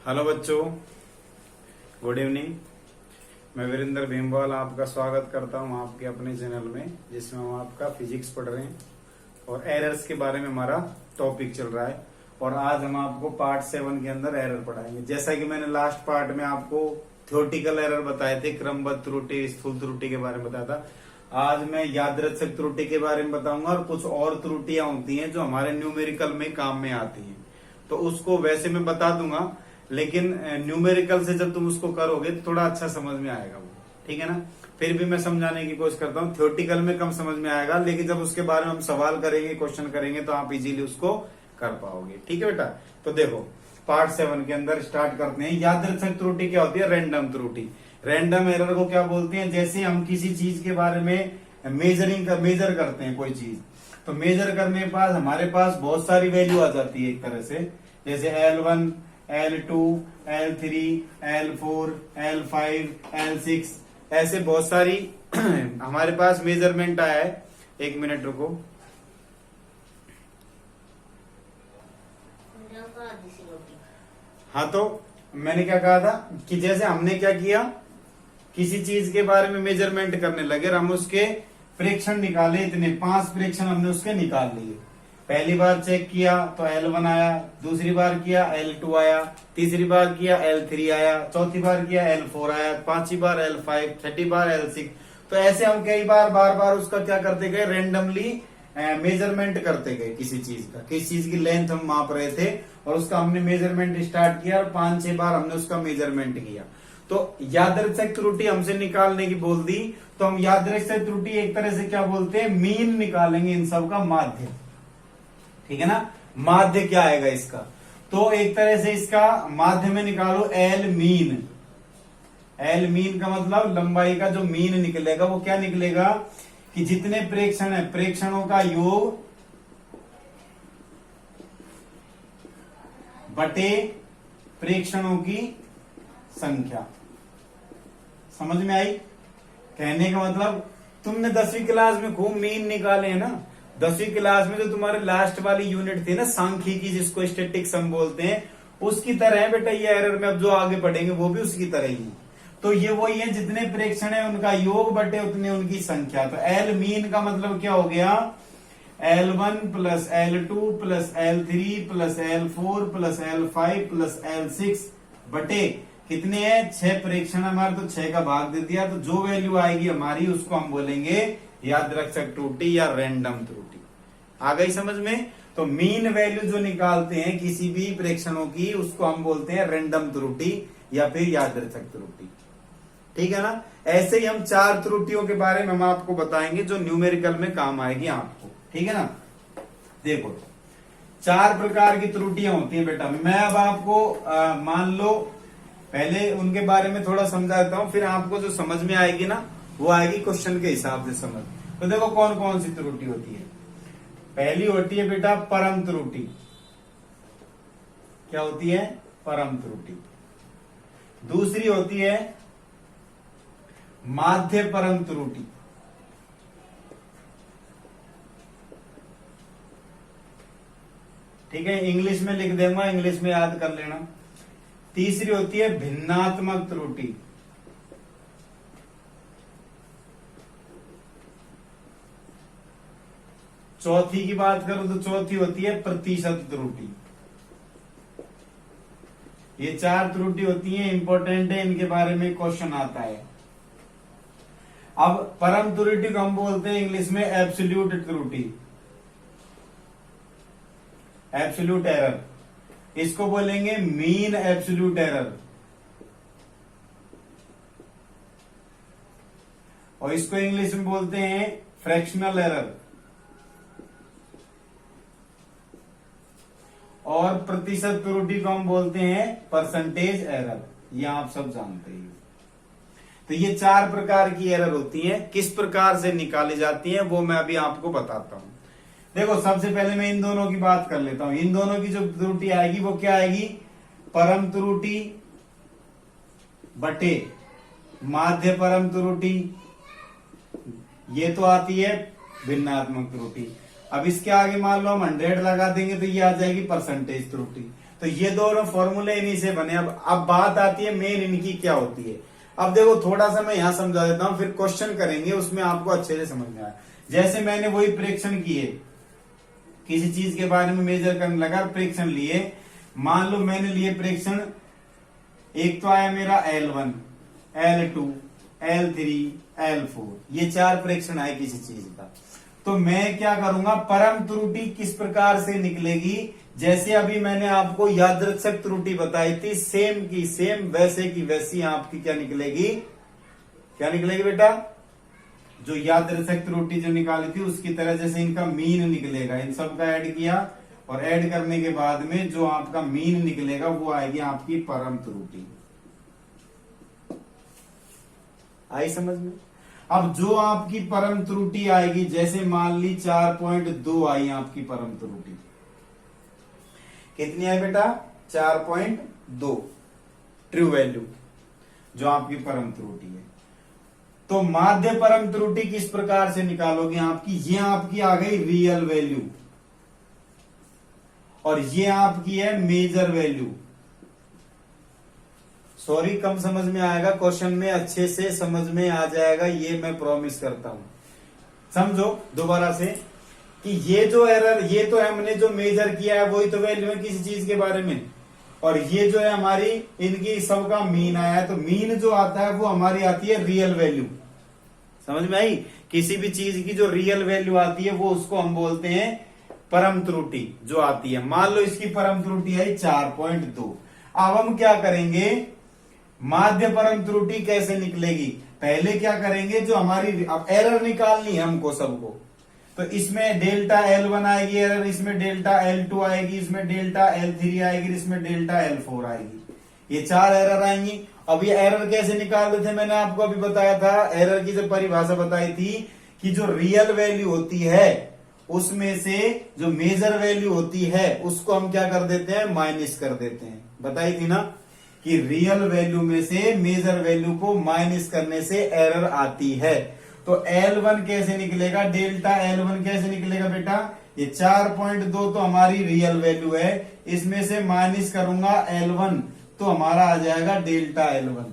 Hello बच्चों, good evening. मैं वीरेंद्र भीमवाल आपका स्वागत करता हूं आपके अपने चैनल में, जिसमें हम आपका फिजिक्स पढ़ रहे हैं और एरर्स के बारे में हमारा टॉपिक चल रहा है। और आज हम आपको पार्ट 7 के अंदर एरर पढ़ाएंगे। जैसा कि मैंने लास्ट पार्ट में आपको थ्योरेटिकल एरर बताए थे, क्रमबद्ध त्रुटि, स्थूल त्रुटि के बारे में बताया था। आज मैं यादृच्छिक त्रुटि के बारे में बताऊंगा और कुछ और त्रुटियां होती हैं जो हमारे न्यूमेरिकल में काम में आती हैं, तो उसको वैसे मैं बता दूंगा, लेकिन न्यूमेरिकल से जब तुम उसको करोगे तो थोड़ा अच्छा समझ में आएगा वो, ठीक है ना। फिर भी मैं समझाने की कोशिश करता हूँ। थ्योरेटिकल में कम समझ में आएगा, लेकिन जब उसके बारे में हम सवाल करेंगे, क्वेश्चन करेंगे, तो आप इजीली उसको कर पाओगे, ठीक है बेटा। तो देखो, पार्ट 7 के अंदर स्टार्ट करते हैं। यादृच्छिक त्रुटि क्या होती है? रैंडम त्रुटि। रैंडम एरर को क्या बोलते हैं? जैसे हम किसी चीज के बारे में मेजर करते हैं कोई चीज, तो मेजर करने के बाद हमारे पास बहुत सारी वैल्यू आ जाती है एक तरह से, जैसे L1, L2, L3, L4, L5, L6, ऐसे बहुत सारी हमारे पास मेजरमेंट आया है। एक मिनट रुको। हाँ, तो मैंने क्या कहा था कि जैसे हमने क्या किया, किसी चीज के बारे में मेजरमेंट करने लगे और हम उसके प्रेक्षण निकाले, इतने 5 प्रेक्षण हमने उसके निकाल लिए। पहली बार चेक किया तो L1 आया, दूसरी बार किया L2 आया, तीसरी बार किया L3 आया, चौथी बार किया L4 आया, पांचवी बार L5, छठी बार L6। तो ऐसे हम कई बार बार बार उसका क्या करते गए, रेंडमली मेजरमेंट करते गए किसी चीज का। किसी चीज की लेंथ हम माप रहे थे और उसका हमने मेजरमेंट स्टार्ट किया और 5-6 बार हमने उसका मेजरमेंट किया। तो यादृच्छिक त्रुटि हमसे निकालने की बोल दी, तो हम यादृच्छिक त्रुटि एक तरह से क्या बोलते हैं, मीन निकालेंगे इन सब का, माध्य, ठीक है ना। माध्य क्या आएगा इसका? तो एक तरह से इसका माध्य में निकालो एल मीन। एल मीन का मतलब लंबाई का जो मीन निकलेगा वो क्या निकलेगा कि जितने प्रेक्षण है, प्रेक्षणों का योग बटे प्रेक्षणों की संख्या। समझ में आई? कहने का मतलब, तुमने 10वीं क्लास में खूब मीन निकाले हैं ना। 10वीं क्लास में जो तुम्हारे लास्ट वाली यूनिट थी ना, सांख्यिकी, जिसको स्टैटिक्स हम बोलते हैं, उसकी तरह है बेटा ये एरर में। अब जो आगे पढ़ेंगे वो भी उसकी तरह ही है। तो ये वही है, जितने प्रेक्षण है उनका योग बटे उतने उनकी संख्या। तो एल मीन का मतलब क्या हो गया, L1 plus L2 plus L3 plus L4 plus L5 plus L6 बटे कितने हैं, 6 प्रेक्षण हमारे, तो 6 का भाग दे दिया। तो जो वैल्यू आएगी हमारी उसको हम बोलेंगे यादृच्छिक त्रुटि या रैंडम त्रुटि। आ गई समझ में? तो मीन वैल्यू जो निकालते हैं किसी भी प्रेक्षणों की, उसको हम बोलते हैं रैंडम त्रुटि या फिर यादृच्छिक त्रुटि, ठीक है ना। ऐसे ही हम 4 त्रुटियों के बारे में हम आपको बताएंगे जो न्यूमेरिकल में काम आएगी आपको, ठीक है ना। देखो, 4 प्रकार की त्रुटियां होती हैं बेटा। मैं अब आपको मान लो पहले उनके बारे में थोड़ा समझा देता हूं, फिर आपको जो समझ में आएगी ना वो आएगी क्वेश्चन के हिसाब से समझ। तो देखो कौन कौन सी त्रुटि होती है। पहली होती है बेटा परम त्रुटि। क्या होती है? परम त्रुटि। दूसरी होती है माध्य परम त्रुटि। ठीक है, इंग्लिश में लिख दूंगा, इंग्लिश में याद कर लेना। तीसरी होती है भिन्नात्मक त्रुटि। चौथी की बात करूं तो चौथी होती है प्रतिशत त्रुटि। ये 4 त्रुटि होती हैं, इंपॉर्टेंट है, इनके बारे में क्वेश्चन आता है। अब परम त्रुटि को हम बोलते हैं इंग्लिश में एब्सोल्यूट त्रुटि, एब्सोल्यूट एरर। इसको बोलेंगे मीन एब्सोल्यूट एरर, और इसको इंग्लिश में बोलते हैं फ्रैक्शनल एरर। और प्रतिशत त्रुटि को हम बोलते हैं परसेंटेज एरर। ये आप सब जानते ही हो। तो ये 4 प्रकार की एरर होती हैं। किस प्रकार से निकाली जाती हैं वो मैं अभी आपको बताता हूं। देखो, सबसे पहले मैं इन दोनों की बात कर लेता हूं। इन दोनों की जो त्रुटि आएगी वो क्या आएगी, परम त्रुटि बटे माध्य परम त्रुटि। ये तो आती है भिन्नात्मक त्रुटि। अब इसके आगे मान लो हम 100 लगा देंगे तो ये आ जाएगी परसेंटेज त्रुटि। तो ये दोनों फॉर्मूले इन्हीं से बने। अब बात आती है मेन इनकी क्या होती है। अब देखो थोड़ा सा मैं यहां समझा देता हूं, फिर क्वेश्चन करेंगे उसमें आपको अच्छे से समझ में आए। जैसे मैंने वही प्रेक्षण किए, किसी चीज के बारे में मेजर करने लगा, प्रेक्षण लिए, मान लो मैंने लिए प्रेक्षण, एक तो आया मेरा L1, L2, L3, L4, ये 4 प्रेक्षण आए किसी चीज का। तो मैं क्या करूंगा, परम त्रुटि किस प्रकार से निकलेगी, जैसे अभी मैंने आपको यादृच्छिक त्रुटि बताई थी, सेम की सेम वैसे की वैसी आपकी क्या निकलेगी, क्या निकलेगी बेटा, जो यादृच्छिक त्रुटि जो निकाली थी उसकी तरह जैसे इनका मीन निकलेगा। इन सब का ऐड किया और ऐड करने के बाद में जो आपका मीन निकलेगा वो आएगी आपकी परम त्रुटि। आई समझ में। अब जो आपकी परम त्रुटि आएगी, जैसे मान ली 4.2 आई आपकी परम त्रुटि, कितनी आई बेटा, 4.2 ट्रू वैल्यू जो आपकी परम त्रुटि है। तो माध्य परम त्रुटि किस प्रकार से निकालोगे आपकी, ये आपकी आ गई रियल वैल्यू और ये आपकी है मेजर वैल्यू। सॉरी कम समझ में आएगा, क्वेश्चन में अच्छे से समझ में आ जाएगा, ये मैं प्रॉमिस करता हूं। समझो दोबारा से कि ये जो एरर, ये तो हमने जो मेजर किया है वही तो वैल्यू है किसी चीज के बारे में, और ये जो है हमारी इनकी सबका मीन आया है। तो मीन जो आता है वो हमारी आती है रियल वैल्यू। समझ में आई। किसी भी चीज की जो रियल वैल्यू आती है वो उसको हम बोलते हैं परम त्रुटि जो आती है। मान लो इसकी परम त्रुटि आई 4.2। अब हम क्या करेंगे, माध्य परम त्रुटि कैसे निकलेगी, पहले क्या करेंगे, जो हमारी अब एरर निकालनी है हमको सबको, तो इसमें डेल्टा L1 आएगी एरर, इसमें डेल्टा L2 आएगी, इसमें डेल्टा L3 आएगी, इसमें डेल्टा L4 आएगी। ये 4 एरर आएंगी। अब ये एरर कैसे निकालते थे, मैंने आपको अभी बताया था, एरर की जो परिभाषा बताई थी कि जो रियल वैल्यू होती है उसमें से जो मेजर वैल्यू होती है उसको हम क्या कर देते हैं, माइनस कर देते हैं। बताई थी ना कि रियल वैल्यू में से मेजर वैल्यू को माइनस करने से एरर आती है। तो L1 कैसे निकलेगा, डेल्टा L1 कैसे निकलेगा बेटा, ये 4.2 तो हमारी रियल वैल्यू है, इसमें से माइनस करूंगा L1 तो हमारा आ जाएगा डेल्टा L1,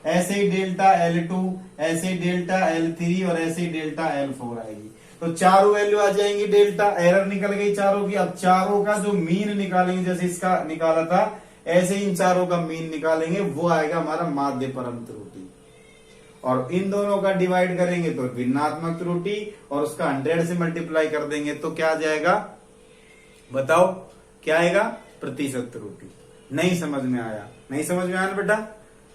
ऐसे ही डेल्टा L2, ऐसे ही डेल्टा L3 और ऐसे ही डेल्टा L4 आएगी। तो चारों वैल्यू आ जाएंगी, डेल्टा एरर निकल गई चारों की। अब चारों का जो मीन निकालेंगे, जैसे इसका निकाला था ऐसे इन चारों का मीन निकालेंगे, वो आएगा हमारा माध्य परम त्रुटि। और इन दोनों का डिवाइड करेंगे तो भिन्नात्मक त्रुटि, और उसका 100 से मल्टीप्लाई कर देंगे तो क्या आ जाएगा, बताओ क्या आएगा, प्रतिशत त्रुटि। नहीं समझ में आया, नहीं समझ में आया ना बेटा,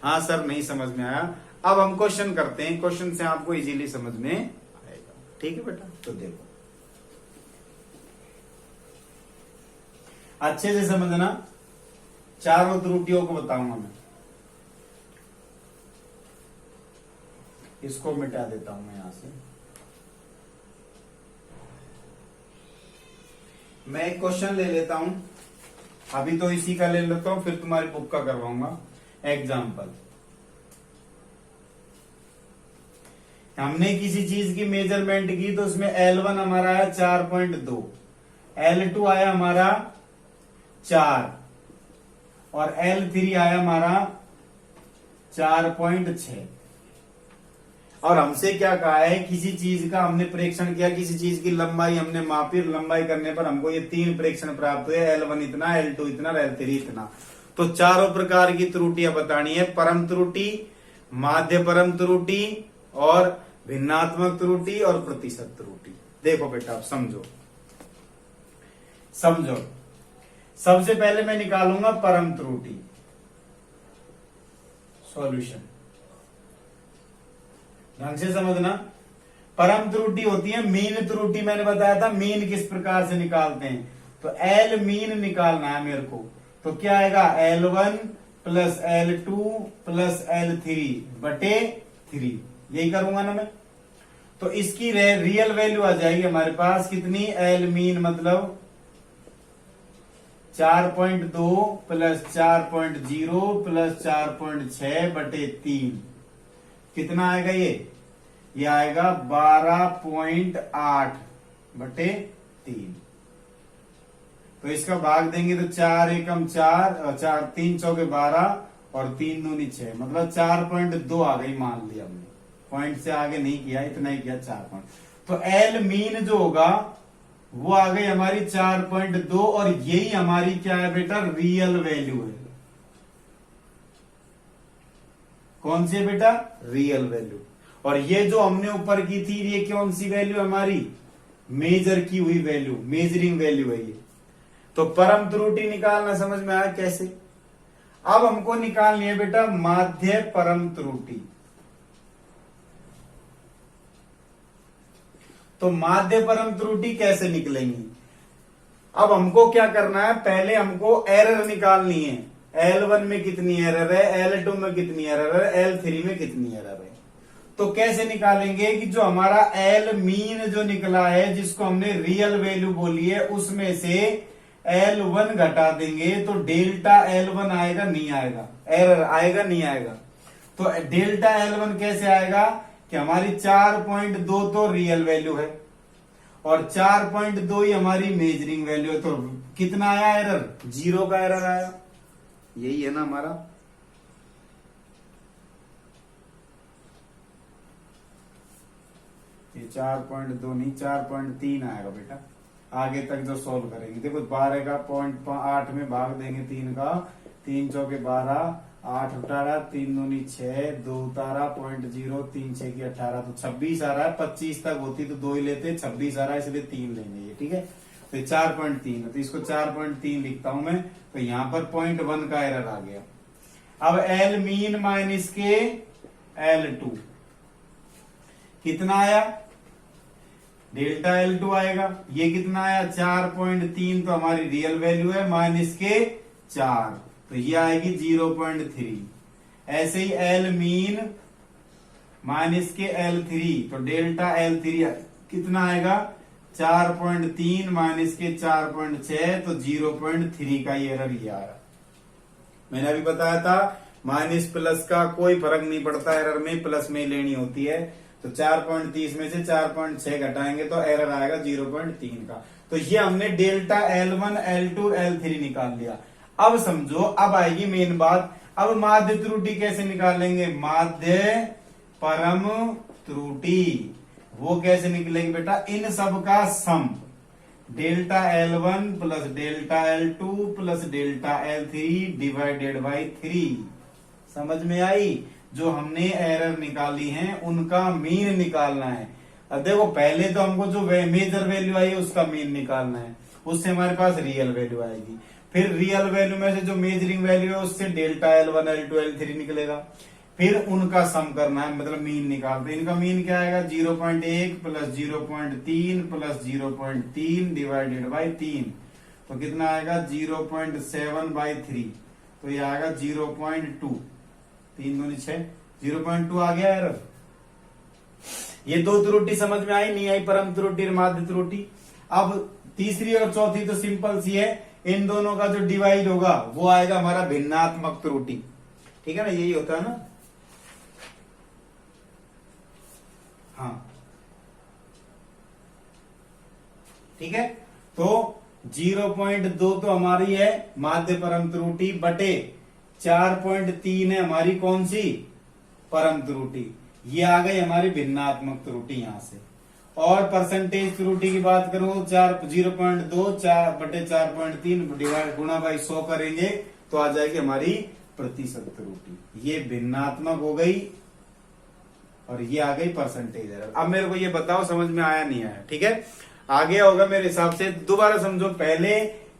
हाँ सर नहीं समझ में आया। अब हम क्वेश्चन करते हैं, क्वेश्चन से आपको इजीली समझ में आएगा। ठीक है बेटा, तो देखो अच्छे से समझना, चारों त्रुटियों को बताऊंगा मैं। इसको मिटा देता हूं मैं यहां से। मैं एक क्वेश्चन ले लेता हूं, अभी तो इसी का ले लेता हूं, फिर तुम्हारी बुक का करवाऊंगा एग्जाम्पल। हमने किसी चीज की मेजरमेंट की तो उसमें L1 हमारा आया 4.2, L2 आया हमारा 4 और L3 आया हमारा 4.6। और हमसे क्या कहा है, किसी चीज का हमने प्रेक्षण किया, किसी चीज की लंबाई हमने मापी, लंबाई करने पर हमको ये 3 प्रेक्षण प्राप्त हुए, L1 इतना, L2 इतना, L3 इतना। तो चारों प्रकार की त्रुटियां बतानी है, परम त्रुटि, माध्य परम त्रुटि और भिन्नात्मक त्रुटि और प्रतिशत त्रुटि। देखो बेटा आप समझो, समझो। सबसे पहले मैं निकालूंगा परम त्रुटि, सॉल्यूशन ढंग से समझना। परम त्रुटि होती है मीन त्रुटि, मैंने बताया था मीन किस प्रकार से निकालते हैं। तो L मीन निकालना है मेरे को, तो क्या आएगा, L1 plus L2 plus L3 बटे 3, यही करूंगा ना मैं। तो इसकी रियल वैल्यू आ जाएगी हमारे पास कितनी, L मीन मतलब 4.2 प्लस 4.0 प्लस 4.6 बटे 3, कितना आएगा ये आएगा 12.8 बटे 3। तो इसका भाग देंगे तो 4 एकम 4, 3 चौके 12 और 3 दूनी 6, मतलब 4.2 आ गई मान लिया हमने। पॉइंट से आगे नहीं किया, इतना ही किया 4 पॉइंट। तो एल मीन जो होगा वो आ गई हमारी 4.2 और यही हमारी क्या है बेटा, रियल वैल्यू है। कौन सी है बेटा, रियल वैल्यू। और ये जो हमने ऊपर की थी ये कौन सी वैल्यू हमारी, मेजर की हुई वैल्यू, मेजरिंग वैल्यू है ये। तो परम त्रुटि निकालना समझ में आया कैसे। अब हमको निकालनी है बेटा माध्य परम त्रुटि। तो माध्य परम त्रुटि कैसे निकलेंगी, अब हमको क्या करना है, पहले हमको एरर निकालनी है। L1 में कितनी एरर है, L2 में कितनी एरर है, L3 में कितनी एरर है। तो कैसे निकालेंगे कि जो हमारा L मीन जो निकला है, जिसको हमने रियल वैल्यू बोली है, उसमें से L1 घटा देंगे तो डेल्टा L1 आएगा नहीं आएगा, एरर आएगा नहीं आएगा। तो डेल्टा L1 कैसे आएगा कि हमारी 4.2 तो रियल वैल्यू है और 4.2 ही हमारी मेजरिंग वैल्यू है। तो कितना आया एरर, 0 का एरर आया। यही है ना हमारा। ये 4.2 नहीं 4.3 आएगा बेटा। आगे तक जो सोल्व करेंगे, देखो 12 का 0.8 में भाग देंगे 3 का, 3 चौके 12, 8 18, 3 दूनी 6, 2 उतारा 0.0, 3 6 की 18, तो 26 आ रहा है। 25 तक होती तो 2 ही लेते, 26 आ रहा है इसलिए 3 लेंगे ये, ठीक है। तो 4.3 है, तो इसको 4.3 लिखता हूं मैं। तो यहां पर 0.1 का एरर आ गया। अब एल मीन माइनस के L2 कितना आया, डेल्टा L2 आएगा। ये कितना आया 4.3, तो हमारी रियल वैल्यू है, माइनस के 4, तो ये आएगी 0.3। ऐसे ही एल मीन माइनस के L3, तो डेल्टा L3 कितना आएगा 4.3 माइनस के 4.6, तो 0.3 का ये एरर ये आ रहा। मैंने अभी बताया था माइनस प्लस का कोई फर्क नहीं पड़ता एरर में, प्लस में लेनी होती है। तो 4.30 में से 4.6 घटाएंगे तो एरर आएगा 0.3 का। तो ये हमने डेल्टा L1, L2, L3 निकाल लिया। अब समझो, अब आएगी मेन बात। अब माध्य त्रुटि कैसे निकालेंगे, माध्य परम त्रुटि वो कैसे निकलेगी बेटा, इन सब का sum, delta L1 plus delta L2 plus delta L3 divided by 3। समझ में आई। जो हमने एरर निकाली है उनका मीन निकालना है। अब देखो पहले तो हमको जो मेजर वैल्यू आई है उसका मीन निकालना है, उससे हमारे पास रियल वैल्यू आएगी। फिर रियल वैल्यू में से जो मेजरिंग वैल्यू है उससे डेल्टा L1, L2, L3 निकलेगा। फिर उनका सम करना है, मतलब मीन निकालते। इनका मीन क्या आएगा 0.1 प्लस 0.3 प्लस 0.3 डिवाइडेड बाई 3, तो कितना आएगा 0.7 बाई 3, तो ये आएगा 0.2, 3 दूनी 6, 0.2 आ गया एरर। ये दो त्रुटि समझ में आई नहीं आई, परम त्रुटि और माध्य त्रुटि। अब तीसरी और चौथी तो सिंपल सी है, इन दोनों का जो डिवाइड होगा वो आएगा हमारा भिन्नात्मक त्रुटि, ठीक है ना, यही होता है ना। हाँ ठीक है, तो 0.2 तो हमारी है माध्य परम त्रुटि बटे 4.3 है हमारी कौन सी, परम त्रुटि। ये आ गई हमारी भिन्नात्मक त्रुटि यहां से। और परसेंटेज त्रुटि की बात करूं 0.2 बटे 4.3 डिवाइड गुणा बाई 100 करेंगे तो आ जाएगी हमारी प्रतिशत त्रुटि। ये भिन्नात्मक हो गई और ये आ गई परसेंटेज एरर। अब मेरे को ये बताओ समझ में आया नहीं आया, ठीक है। आगे होगा मेरे हिसाब से, दोबारा समझो। पहले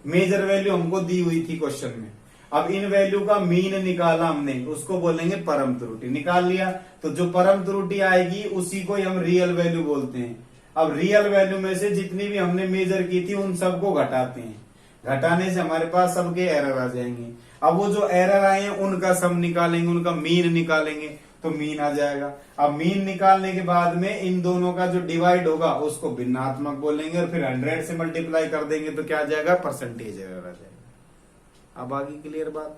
मेजर वैल्यू हमको दी हुई थी क्वेश्चन में, अब इन वैल्यू का मीन निकाला हमने, उसको बोलेंगे परम त्रुटि। निकाल लिया तो जो परम त्रुटि आएगी उसी को हम रियल वैल्यू बोलते हैं। अब रियल वैल्यू में से जितनी भी हमने मेजर की थी उन सबको घटाते हैं, घटाने से हमारे पास सबके एरर आ जाएंगे। अब वो जो एरर आए हैं उनका सम निकालेंगे, उनका मीन निकालेंगे तो मीन आ जाएगा। अब मीन निकालने के बाद में इन दोनों का जो डिवाइड होगा उसको भिन्नात्मक बोलेंगे और फिर 100 से मल्टीप्लाई कर देंगे तो क्या आ जाएगा, परसेंटेज एरर आ जाएगा। अब आगे क्लियर बात,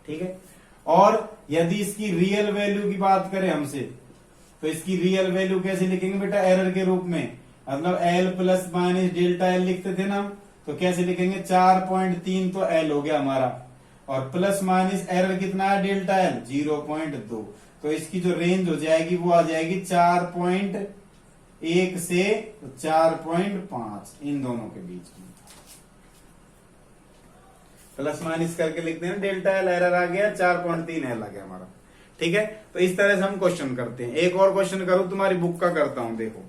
ठीक है। और यदि इसकी रियल वैल्यू की बात करें हमसे, तो इसकी रियल वैल्यू कैसे लिखेंगे बेटा, एरर के रूप में मतलब L plus minus delta L लिखते थे ना हम, तो कैसे लिखेंगे 4.3 तो एल हो गया हमारा, और प्लस माइनस एरर कितना है डेल्टा एल 0.2, तो इसकी जो रेंज हो जाएगी वो आ जाएगी 4.1 से 4.5 इन दोनों के बीच में। प्लस माइनस करके लिखते हैं डेल्टा एल, एरर आ गया 4.3 एल आ गया हमारा। ठीक है, तो इस तरह से हम क्वेश्चन करते हैं। एक और क्वेश्चन करूं तुम्हारी बुक का करता हूं, देखो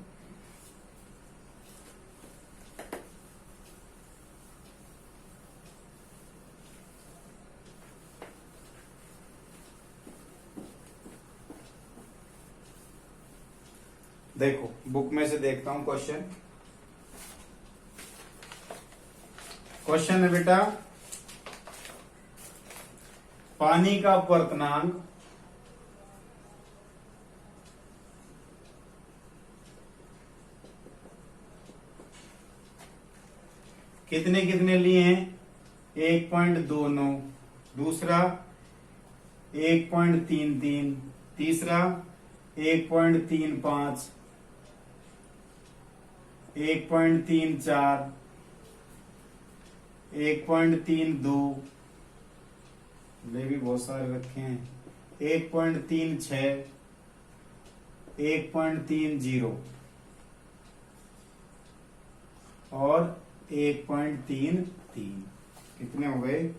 देखो बुक में से देखता हूं क्वेश्चन। क्वेश्चन है बेटा, पानी का अपवर्तनांक कितने कितने लिए हैं 1.29, दूसरा 1.33, तीसरा 1.35, 1.34, 1.32, भी बहुत सारे रखे हैं, 1.36, 1.30 और 1.33। कितने हो गए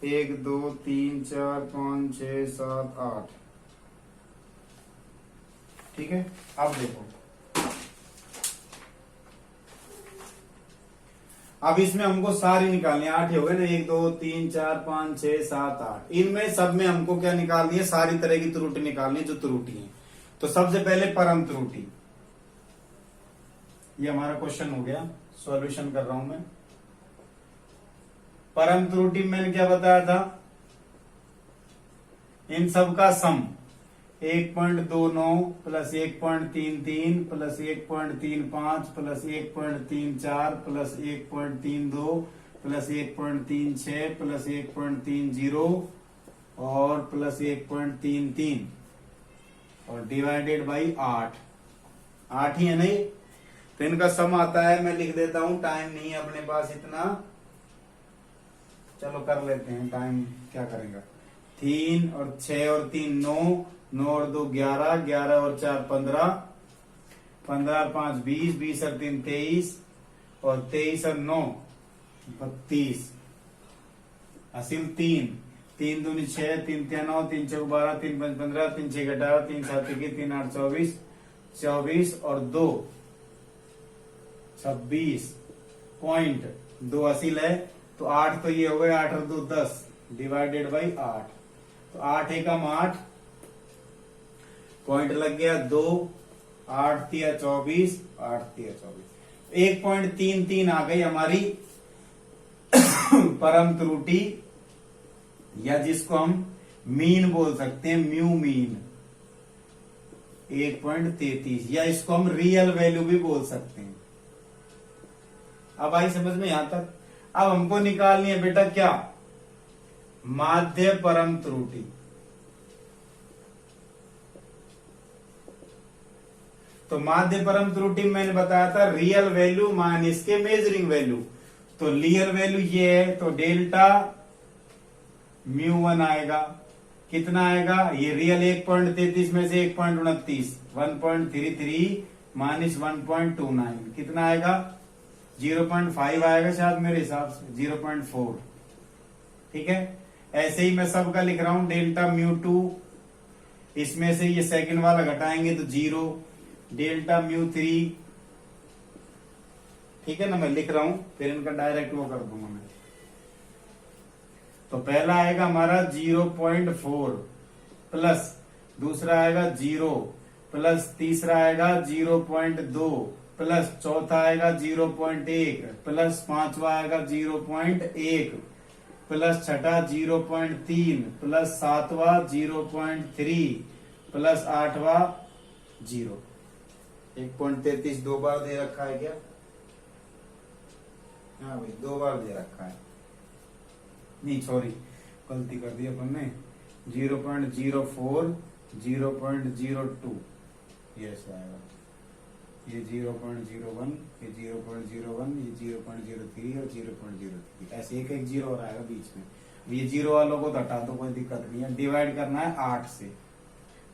1 2 3 4 5 6 7 8। ठीक है, अब देखो, अब इसमें हमको सारी निकालनी है, 8 हो गए ना, 1 2 3 4 5 6 7 8, इनमें सब में हमको क्या निकालनी है, सारी तरह की त्रुटि निकालनी है जो त्रुटि है। तो सबसे पहले परम त्रुटि, ये हमारा क्वेश्चन हो गया, सॉल्यूशन कर रहा हूं मैं। परम त्रुटि मैंने क्या बताया था, इन सब का सम 1.29 plus 1.33 plus 1.35 plus 1.34 plus 1.32 plus 1.36 plus 1.30 और प्लस 1.33 और डिवाइडेड बाई 8 ही है नहीं, तो इनका सम आता है, मैं लिख देता हूं, टाइम नहीं है अपने पास इतना, चलो कर लेते हैं, टाइम क्या करेगा, 3 और 6 और 3 9, 9 और 2 11, 11 और 4 15, 15 और 5 20, 20 और 3 23 और 23 और 9 32, असीम 3, 3 दूनी 6, 3 3 9, 3 4 12, 3 5 15, 3 6 18, 3 7 21, 3 8 24, 24 और 2 26 पॉइंट 2 असील है, तो 8 तो ये हो गए, 8 और 2 10 डिवाइडेड बाई 8, तो 8 एकम 8 पॉइंट लग गया 2, 8 तिया 24, 8 तिया 24, 1.33 आ गई हमारी परम त्रुटि, या जिसको हम मीन बोल सकते हैं, म्यू मीन 1.33, या इसको हम रियल वैल्यू भी बोल सकते हैं। अब आई समझ में यहां तक। अब हमको निकालनी है बेटा क्या, माध्य परम त्रुटि। तो माध्य परम त्रुटि मैंने बताया था रियल वैल्यू माइनस के मेजरिंग वैल्यू, तो रियल वैल्यू ये है, तो डेल्टा म्यू 1 आएगा, कितना आएगा, ये रियल 1.33 में से 1.29, 1.33 माइनस 1.29 कितना आएगा, 0.5 आएगा शायद मेरे हिसाब से, 0.4। ठीक है, ऐसे ही मैं सबका लिख रहा हूं, डेल्टा म्यू 2, इसमें से ये सेकंड वाला घटाएंगे तो 0, डेल्टा म्यू 3। ठीक है ना, मैं लिख रहा हूं, फिर इनका डायरेक्ट वो कर दूंगा मैं। तो पहला आएगा हमारा 0.4 प्लस, दूसरा आएगा 0 प्लस, तीसरा आएगा 0.2 प्लस, चौथा आएगा 0.1 प्लस, पांचवा आएगा 0.1 प्लस, छठा 0.3 प्लस, सातवा 0.3 प्लस, आठवा 0। 1.33 दो बार दे रखा है क्या, हाँ भाई 2 बार दे रखा है, नहीं सॉरी गलती कर दी अपन ने, 0.04 0.02 यस आएगा। ये 0.01, ये 0.01, ये 0.03 और 0.03, ऐसे एक एक जीरो रहेगा बीच में। ये जीरो वालों को तो हटा दो, कोई दिक्कत नहीं है। डिवाइड करना है 8 से,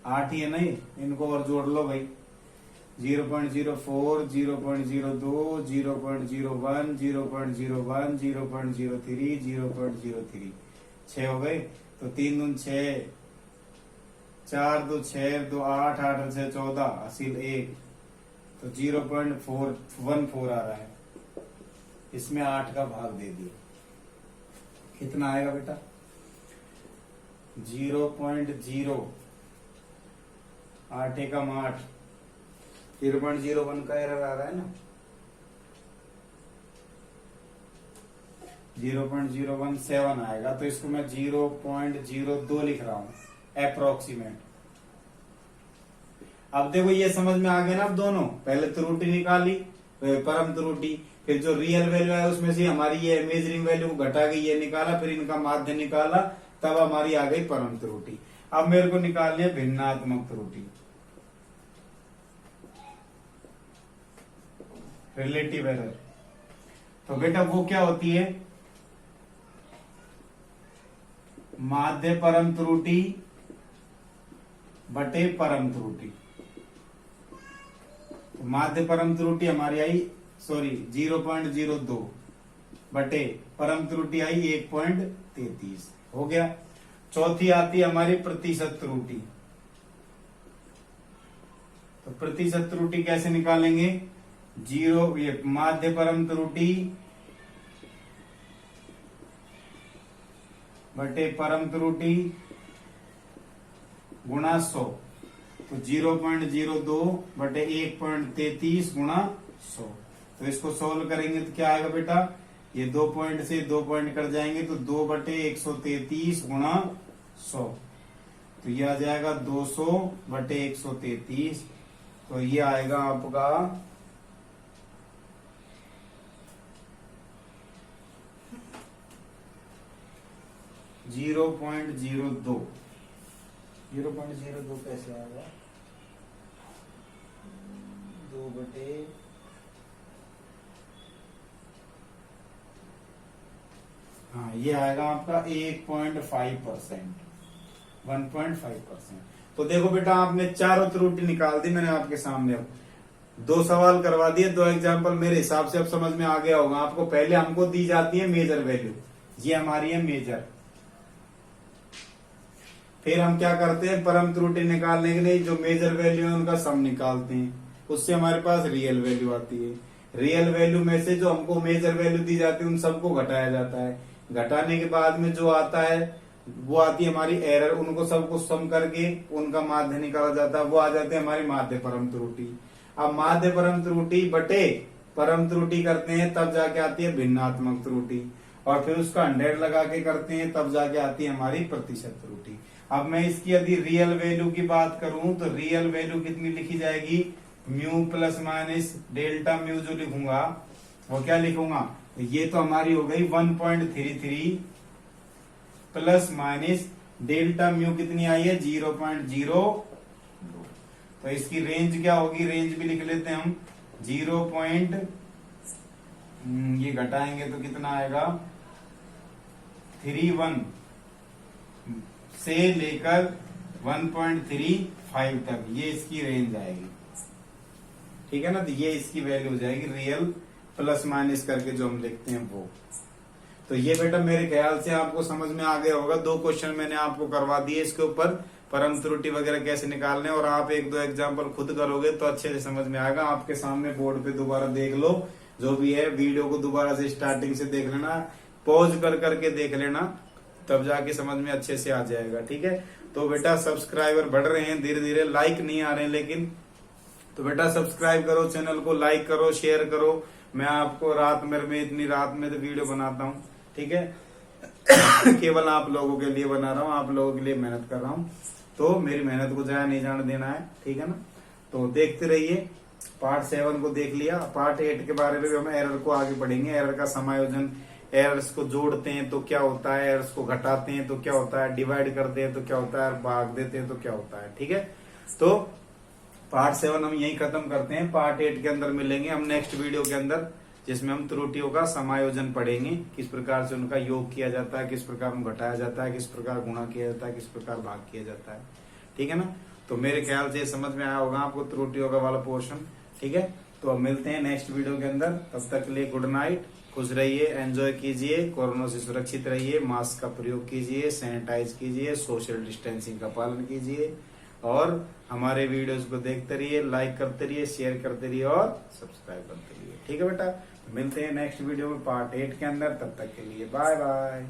8 ही है नहीं, इनको और जोड़ लो भाई। 0.04, 0.02, 0.01, 0.01, 0.03, 0.03, 6 हो गए। तो 3 दून 6, 4 दो 6, 2 8, 8 और 6 14, हासिल 1, तो 0.414 आ रहा है। इसमें 8 का भाग दे दिया, कितना आएगा बेटा? 0.0, 8 एकम 8, 0.01 का एरर आ रहा है ना। 0.017 आएगा, तो इसको मैं 0.02 लिख रहा हूं अप्रोक्सीमेट। अब देखो ये समझ में आ गया ना। अब दोनों पहले त्रुटि निकाली, परम त्रुटि, फिर जो रियल वैल्यू है उसमें से हमारी ये मेजरिंग वैल्यू को घटा के ये निकाला, फिर इनका माध्य निकाला, तब हमारी आ गई परम त्रुटि। अब मेरे को निकालनी है भिन्नात्मक त्रुटि, रिलेटिव एरर। तो बेटा वो क्या होती है? माध्य परम त्रुटि बटे परम त्रुटि। तो माध्य परम त्रुटि हमारी आई 0.02 बटे परम त्रुटि आई 1.33, हो गया। चौथी आती है हमारी प्रतिशत त्रुटि। तो प्रतिशत त्रुटि कैसे निकालेंगे? ये माध्य परम त्रुटि बटे परम त्रुटि गुणा 100। तो 0.02 बटे 1.33 गुणा 100। तो इसको सोल्व करेंगे तो क्या आएगा बेटा? ये 2 पॉइंट से 2 पॉइंट कट जाएंगे, तो 2 बटे 133 गुणा 100। तो ये आ जाएगा 200 बटे 133। तो ये आएगा आपका 0.02। 0.02 कैसे आएगा? 2 बटे हाँ, ये आएगा आपका 1.5%, 1.5%। तो देखो बेटा, आपने चारों त्रुटि निकाल दी मैंने आपके सामने। अब 2 सवाल करवा दिए, 2 एग्जाम्पल मेरे हिसाब से अब समझ में आ गया होगा आपको। पहले हमको दी जाती है मेजर वैल्यू, ये हमारी है मेजर। फिर हम क्या करते हैं? परम त्रुटि निकालने के लिए जो मेजर वैल्यू है उनका सम निकालते हैं, उससे हमारे पास रियल वैल्यू आती है। रियल वैल्यू में से जो हमको मेजर वैल्यू दी जाती है उन सबको घटाया जाता है। घटाने के बाद में जो आता है वो आती है हमारी एरर, उनको सबको सम करके उनका माध्य निकाला जाता है, वो आ जाते हैं हमारी माध्य परम त्रुटि। अब माध्य परम त्रुटि बटे परम त्रुटि करते हैं तब जाके आती है भिन्नात्मक त्रुटि, और फिर उसका 100 लगा के करते हैं तब जाके आती है हमारी प्रतिशत त्रुटि। अब मैं इसकी यदि रियल वैल्यू की बात करूं तो रियल वैल्यू कितनी लिखी जाएगी? Mu plus minus delta mu जो लिखूंगा वो क्या लिखूंगा? ये तो हमारी हो गई 1.33 प्लस माइनस डेल्टा म्यू कितनी आई है? 0.02। तो इसकी रेंज क्या होगी? रेंज भी लिख लेते हैं हम। 0. ये घटाएंगे तो कितना आएगा? 31 से लेकर 1.35 तक, ये इसकी रेंज आएगी। ठीक है ना? तो ये इसकी वैल्यू हो जाएगी रियल प्लस माइनस करके जो हम लिखते हैं वो। तो ये बेटा मेरे ख्याल से आपको समझ में आ गया होगा। 2 क्वेश्चन मैंने आपको करवा दिए इसके ऊपर, परम त्रुटि वगैरह कैसे निकालने, और आप 1-2 एग्जाम्पल खुद करोगे तो अच्छे से समझ में आएगा। आपके सामने बोर्ड पे दोबारा देख लो, जो भी है वीडियो को दोबारा से स्टार्टिंग से देख लेना, पॉज कर करके देख लेना, तब जाके समझ में अच्छे से आ जाएगा। ठीक है? तो बेटा सब्सक्राइबर बढ़ रहे हैं धीरे धीरे, लाइक नहीं आ रहे हैं लेकिन। तो बेटा सब्सक्राइब करो, चैनल को लाइक करो, शेयर करो। मैं आपको इतनी रात में तो वीडियो बनाता हूँ। ठीक है? केवल आप लोगों के लिए बना रहा हूँ, आप लोगों के लिए मेहनत कर रहा हूँ, तो मेरी मेहनत को जाया नहीं जाने देना है। ठीक है ना? तो देखते रहिए। पार्ट 7 को देख लिया, पार्ट 8 के बारे में भी हम एरर को आगे बढ़ेंगे। एरर का समायोजन, एरर्स को जोड़ते हैं तो क्या होता है, एरर्स को घटाते हैं तो क्या होता है, डिवाइड करते हैं तो क्या होता है, भाग देते हैं तो क्या होता है। ठीक है? तो पार्ट 7 हम यही खत्म करते हैं। पार्ट 8 के अंदर मिलेंगे हम नेक्स्ट वीडियो के अंदर, जिसमें हम त्रुटियों का समायोजन पढ़ेंगे, किस प्रकार से उनका योग किया जाता है, किस प्रकार में घटाया जाता है, किस प्रकार गुणा किया जाता है, किस प्रकार भाग किया जाता है। ठीक है ना। तो मेरे ख्याल से समझ में आया होगा आपको त्रुटियों का वाला पोर्शन। ठीक है, तो अब मिलते हैं नेक्स्ट वीडियो के अंदर। तब तक के लिए गुड नाइट, खुश रहिए, एंजॉय कीजिए, कोरोना से सुरक्षित रहिए, मास्क का प्रयोग कीजिए, सैनिटाइज कीजिए, सोशल डिस्टेंसिंग का पालन कीजिए, और हमारे वीडियोस को देखते रहिए, लाइक करते रहिए, शेयर करते रहिए और सब्सक्राइब करते रहिए। ठीक है बेटा, मिलते हैं नेक्स्ट वीडियो में पार्ट 8 के अंदर। तब तक के लिए बाय बाय।